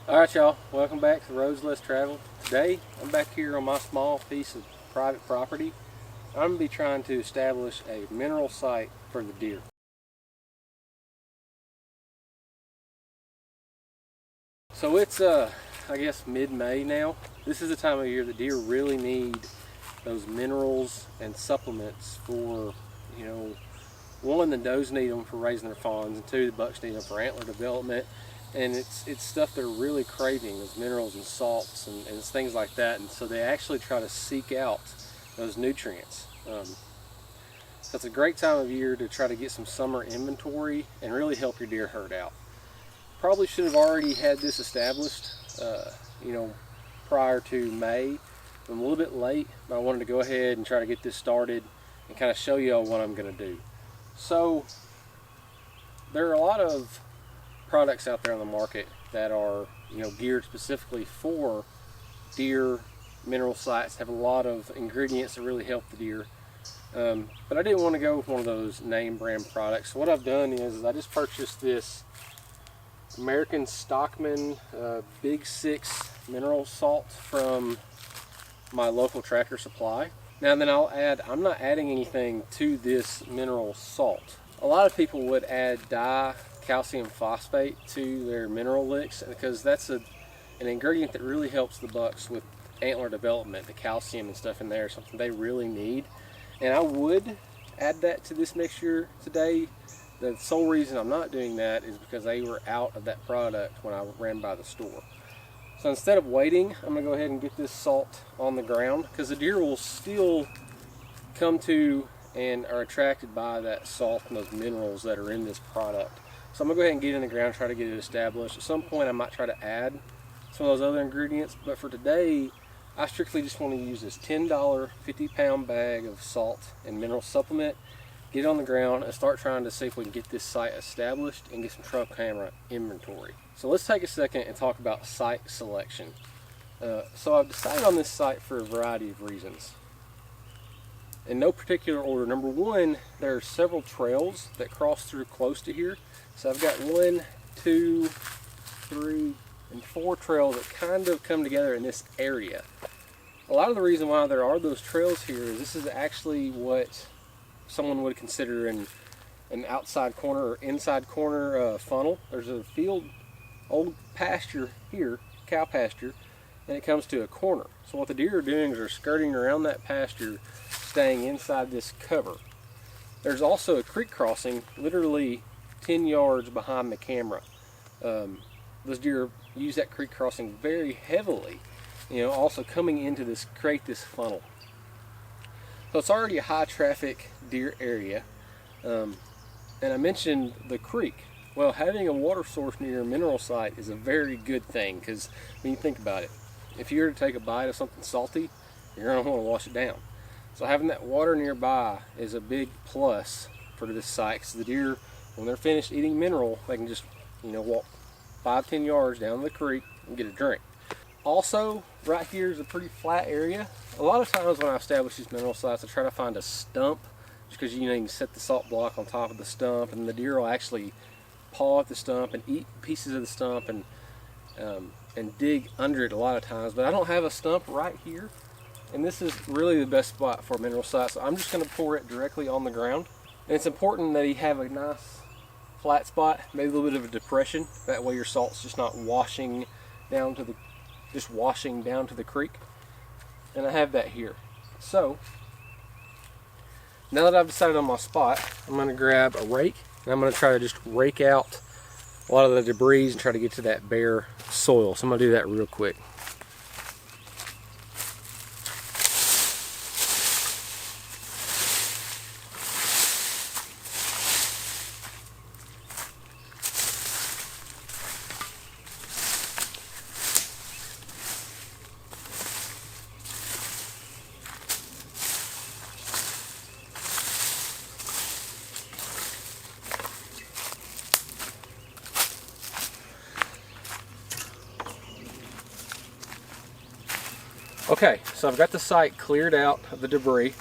Alright y'all, welcome back to Roads Less Traveled. Today I'm back here on my small piece of private property. I'm going to be trying to establish a mineral site for the deer. So it's I guess mid-May now. This is the time of year the deer really need those minerals and supplements for, one, the does need them for raising their fawns, and two, the bucks need them for antler development. And it's stuff they're really craving, those minerals and salts and things like that. And so they actually try to seek out those nutrients. So it's a great time of year to try to get some summer inventory and really help your deer herd out. Probably should have already had this established, prior to May. I'm a little bit late, but I wanted to go ahead and try to get this started and kind of show you all what I'm going to do. So there are a lot of products out there on the market that are geared specifically for deer mineral sites, have a lot of ingredients that really help the deer, but I didn't want to go with one of those name brand products. So what I've done is I just purchased this American Stockman Big 6 mineral salt from my local Tractor Supply. Now then I'm not adding anything to this mineral salt. A lot of people would add calcium phosphate to their mineral licks because that's an ingredient that really helps the bucks with antler development. The calcium and stuff in there is something they really need, and I would add that to this mixture today. The sole reason I'm not doing that is because they were out of that product when I ran by the store. So instead of waiting, I'm going to go ahead and get this salt on the ground, because the deer will still come to and are attracted by that salt and those minerals that are in this product. So I'm going to go ahead and get it in the ground, try to get it established. At some point I might try to add some of those other ingredients, but for today I strictly just want to use this $10 50-pound bag of salt and mineral supplement, get it on the ground, and start trying to see if we can get this site established and get some trail camera inventory. So let's take a second and talk about site selection. So I've decided on this site for a variety of reasons. In no particular order. Number one, there are several trails that cross through close to here. So I've got 1, 2, 3, and 4 trails that kind of come together in this area. A lot of the reason why there are those trails here is this is actually what someone would consider an outside corner or inside corner funnel. There's a field, old pasture here, cow pasture, and it comes to a corner. So what the deer are doing is they're skirting around that pasture, staying inside this cover. There's also a creek crossing literally 10 yards behind the camera. Those deer use that creek crossing very heavily, also coming into this, create this funnel. So it's already a high traffic deer area. And I mentioned the creek. Well, having a water source near your mineral site is a very good thing, because when you think about it, if you were to take a bite of something salty, you're going to want to wash it down. So having that water nearby is a big plus for this site, because the deer, when they're finished eating mineral, they can just walk 5-10 yards down the creek and get a drink. Also, right here is a pretty flat area. A lot of times when I establish these mineral sites, I try to find a stump, just because you can set the salt block on top of the stump, and the deer will actually paw at the stump and eat pieces of the stump and dig under it a lot of times. But I don't have a stump right here, and this is really the best spot for a mineral site. So I'm just going to pour it directly on the ground. And it's important that you have a nice flat spot, maybe a little bit of a depression. That way your salt's just not washing down to the creek. And I have that here. So now that I've decided on my spot, I'm going to grab a rake and I'm going to try to just rake out a lot of the debris and try to get to that bare soil. So I'm going to do that real quick. Okay, so I've got the site cleared out of the debris.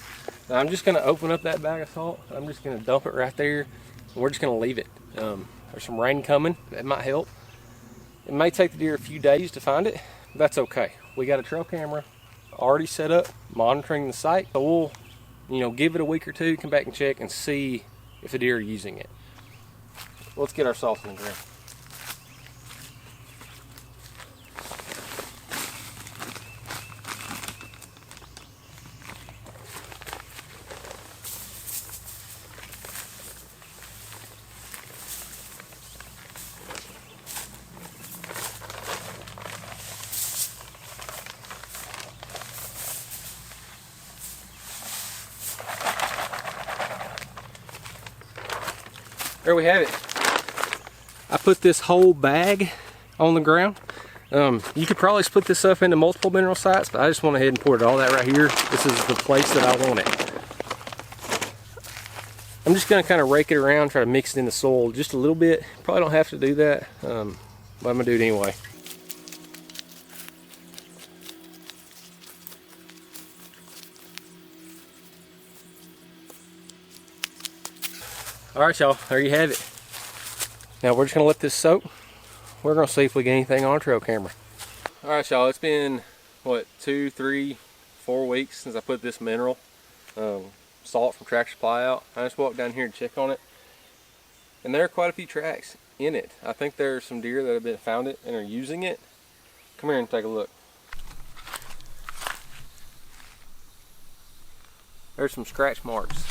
Now I'm just going to open up that bag of salt. I'm just going to dump it right there, and we're just going to leave it. There's some rain coming, that might help. It may take the deer a few days to find it, but that's okay. We got a trail camera already set up monitoring the site, so we'll give it a week or two, come back and check and see if the deer are using it. Let's get our salt in the ground. There we have it. I put this whole bag on the ground. You could probably split this up into multiple mineral sites, but I just went ahead and poured all that right here. This is the place that I want it. I'm just gonna kind of rake it around, try to mix it in the soil just a little bit. Probably don't have to do that, but I'm gonna do it anyway. All right, y'all, there you have it. Now we're just gonna let this soak. We're gonna see if we get anything on our trail camera. All right, y'all, it's been, what, 2, 3, 4 weeks since I put this mineral salt from Tractor Supply out. I just walked down here to check on it, and there are quite a few tracks in it. I think there are some deer that have found it and are using it. Come here and take a look. There's some scratch marks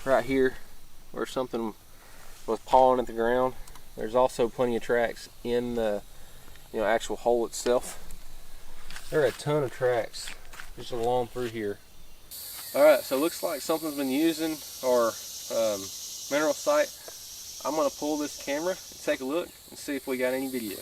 right here where something was pawing at the ground. There's also plenty of tracks in the actual hole itself. There are a ton of tracks just along through here. Alright, so it looks like something's been using our mineral site. I'm going to pull this camera and take a look and see if we got any video.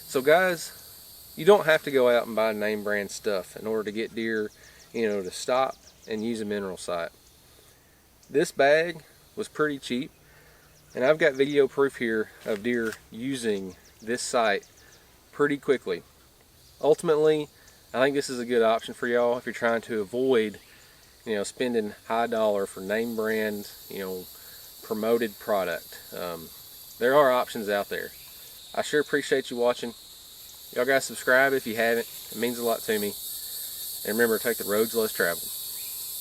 So guys, you don't have to go out and buy name brand stuff in order to get deer, to stop and use a mineral site. This bag was pretty cheap, and I've got video proof here of deer using this site pretty quickly. Ultimately, I think this is a good option for y'all if you're trying to avoid, spending high dollar for name brand, promoted product. There are options out there. I sure appreciate you watching. Y'all guys subscribe if you haven't. It means a lot to me. And remember, take the roads less traveled.